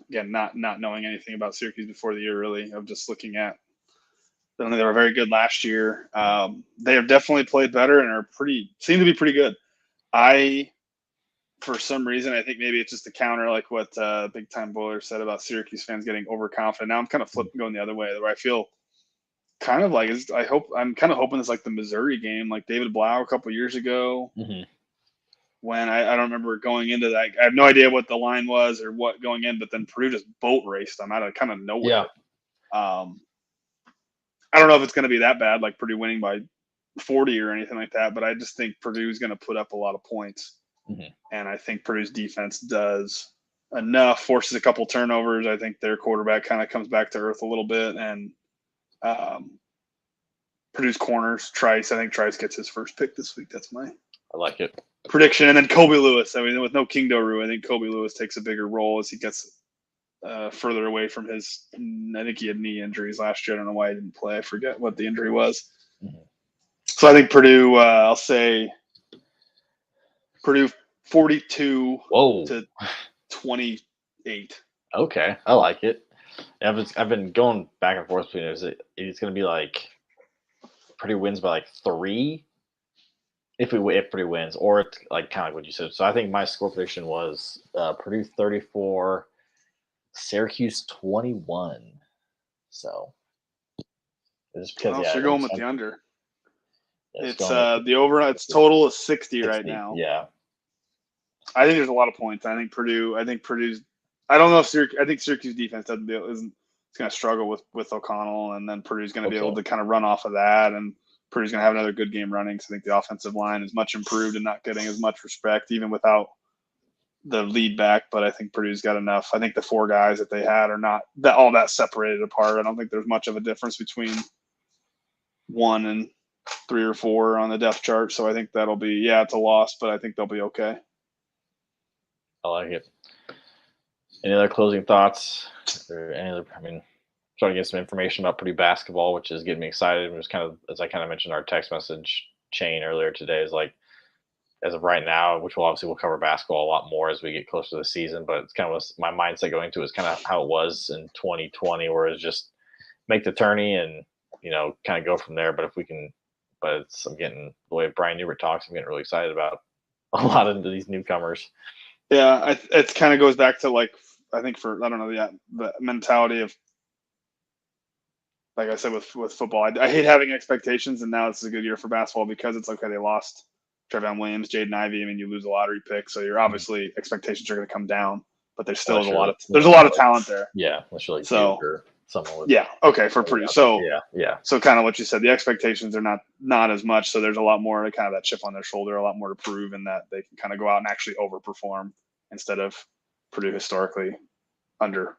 Speaker 2: Again, not knowing anything about Syracuse before the year, really. I'm just looking at. I don't think they were very good last year. They have definitely played better and seem to be pretty good. For some reason, I think maybe it's just a counter like what Big Time Boiler said about Syracuse fans getting overconfident. Now I'm kind of going the other way, where I feel kind of like I'm kind of hoping it's like the Missouri game, like David Blau a couple years ago.
Speaker 1: Mm-hmm.
Speaker 2: When I don't remember going into that. I have no idea what the line was or what going in, but then Purdue just boat raced them out of kind of nowhere. Yeah. I don't know if it's going to be that bad, like Purdue winning by 40 or anything like that, but I just think Purdue is going to put up a lot of points. Mm-hmm. And I think Purdue's defense does enough, forces a couple turnovers. I think their quarterback kind of comes back to earth a little bit. And Purdue's corners, Trice. I think Trice gets his first pick this week. That's my
Speaker 1: I like it.
Speaker 2: prediction. And then Kobe Lewis. I mean, with no King Doru, I think Kobe Lewis takes a bigger role as he gets further away from his. I think he had knee injuries last year. I don't know why he didn't play. I forget what the injury was.
Speaker 1: Mm-hmm.
Speaker 2: So I think Purdue. I'll say Purdue 42 to 28.
Speaker 1: Okay, I like it. I've been going back and forth between it. It's going to be like Purdue wins by like 3 if Purdue wins, or it's like kind of like what you said. So I think my score prediction was Purdue 34, Syracuse 21. So just because
Speaker 2: So you're going with the under.
Speaker 1: Yeah,
Speaker 2: it's the over. Its total is 60 right now.
Speaker 1: Yeah,
Speaker 2: I think there's a lot of points. I think Purdue's. I don't know if I think Syracuse defense isn't going to struggle with O'Connell, and then Purdue's going to be able to kind of run off of that, and Purdue's going to have another good game running. So I think the offensive line is much improved and not getting as much respect, even without the lead back. But I think Purdue's got enough. I think the 4 guys that they had are not all that separated apart. I don't think there's much of a difference between 1 and 3 or 4 on the depth chart. So I think that'll be it's a loss, but I think they'll be okay.
Speaker 1: I like it. Any other closing thoughts? Or any other? I mean, trying to get some information about Purdue basketball, which is getting me excited. It was kind of, as I kind of mentioned, our text message chain earlier today is like, as of right now, which we'll cover basketball a lot more as we get closer to the season. But it's kind of my mindset going into it is kind of how it was in 2020, where it's just make the tourney and kind of go from there. But if we can, I'm getting the way Brian Newbert talks, I'm getting really excited about a lot of these newcomers.
Speaker 2: Yeah, it kind of goes back to like, I think the mentality of, like I said, with football, I hate having expectations, and now this is a good year for basketball because it's okay. They lost Trevion Williams, Jaden Ivey. I mean, you lose a lottery pick, so you're obviously expectations are going to come down, but there's still a lot of talent there.
Speaker 1: Yeah, that's really
Speaker 2: for
Speaker 1: someone with.
Speaker 2: Yeah, okay, for Purdue. So
Speaker 1: yeah.
Speaker 2: So kind of what you said, the expectations are not as much. So there's a lot more kind of that chip on their shoulder, a lot more to prove, and that they can kind of go out and actually overperform instead of Purdue historically underperforming,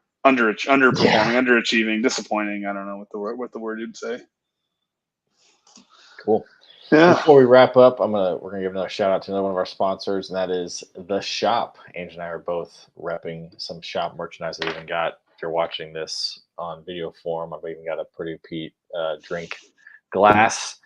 Speaker 2: underachieving, disappointing. I don't know what the word you'd say.
Speaker 1: Cool.
Speaker 2: Yeah.
Speaker 1: Before we wrap up, we're gonna give another shout out to another one of our sponsors, and that is The Shop. Ange and I are both repping some Shop merchandise. I even got, if you're watching this on video form, I've even got a Purdue Pete drink glass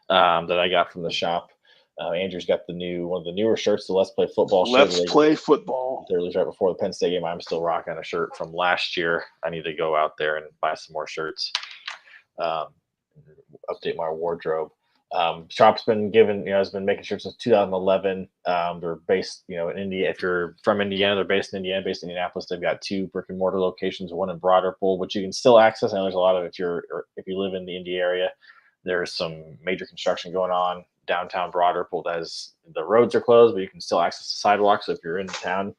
Speaker 1: that I got from The Shop. Andrew's got one of the newer shirts, the Let's Play Football shirt.
Speaker 2: Let's Play Football.
Speaker 1: They released right before the Penn State game. I'm still rocking a shirt from last year. I need to go out there and buy some more shirts. Update my wardrobe. Shop's been has been making shirts since 2011. They're based, in India. If you're from Indiana, they're based in Indiana, based in Indianapolis. They've got 2 brick and mortar locations, one in Broad Ripple, which you can still access. I know there's a lot of, if you live in the Indy area, there's some major construction going on downtown Broad Ripple. The roads are closed, but you can still access the sidewalks. So if you're in town,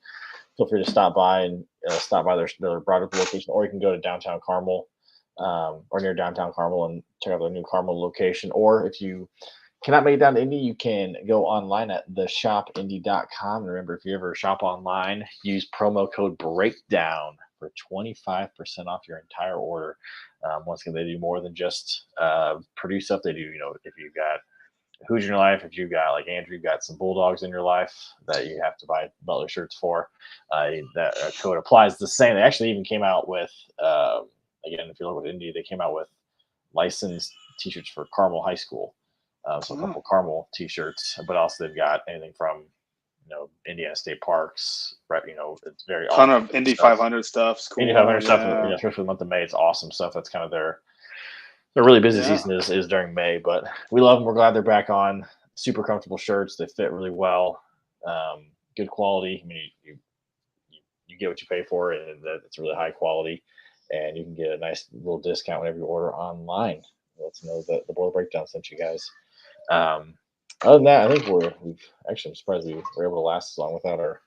Speaker 1: feel free to stop by their Broad Ripple location, or you can go to downtown Carmel. Or near downtown Carmel and check out their new Carmel location. Or if you cannot make it down to Indy, you can go online at theshopindy.com. And remember, if you ever shop online, use promo code BREAKDOWN for 25% off your entire order. Once again, they do more than just Purdue stuff. They do, if you've got Hoosier in your life, if you've got, like Andrew, you've got some Bulldogs in your life that you have to buy Butler shirts for, that code applies the same. They actually even came out with again, if you look at Indy, they came out with licensed T-shirts for Carmel High School. So a couple Carmel T-shirts, but also they've got anything from, Indiana State Parks, right? It's very
Speaker 2: ton of Indy 500 stuff. Cool.
Speaker 1: Indy 500 stuff, especially for the month of May. It's awesome stuff. That's kind of their really busy season is during May, but we love them. We're glad they're back on. Super comfortable shirts. They fit really well. Good quality. I mean, you get what you pay for, and it's really high quality. And you can get a nice little discount whenever you order online. Let us know that the Boiler Breakdown sent you guys. Other than that, I think I'm surprised we were able to last as long without our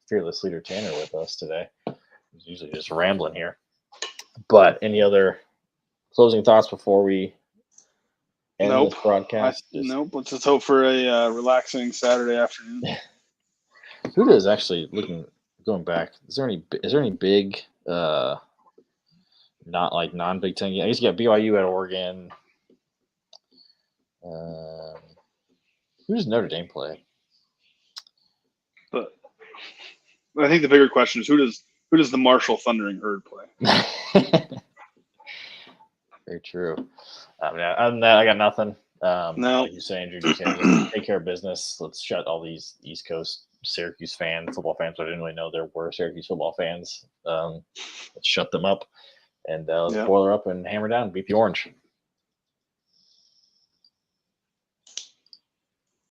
Speaker 1: fearless leader Tanner with us today. He's usually just rambling here. But any other closing thoughts before we end this broadcast?
Speaker 2: Nope. Let's just hope for a relaxing Saturday afternoon.
Speaker 1: Purdue is actually going back. Is there any big not like non-Big Ten? I guess you got BYU at Oregon. Who does Notre Dame play?
Speaker 2: But I think the bigger question is who does the Marshall Thundering Herd play?
Speaker 1: Very true. Other than that, I got nothing.
Speaker 2: No.
Speaker 1: Like you say, Andrew, just take care of business. Let's shut all these East Coast Syracuse fans, football fans. I didn't really know there were Syracuse football fans. Let's shut them up and let's boil her up and hammer down, beat the Orange.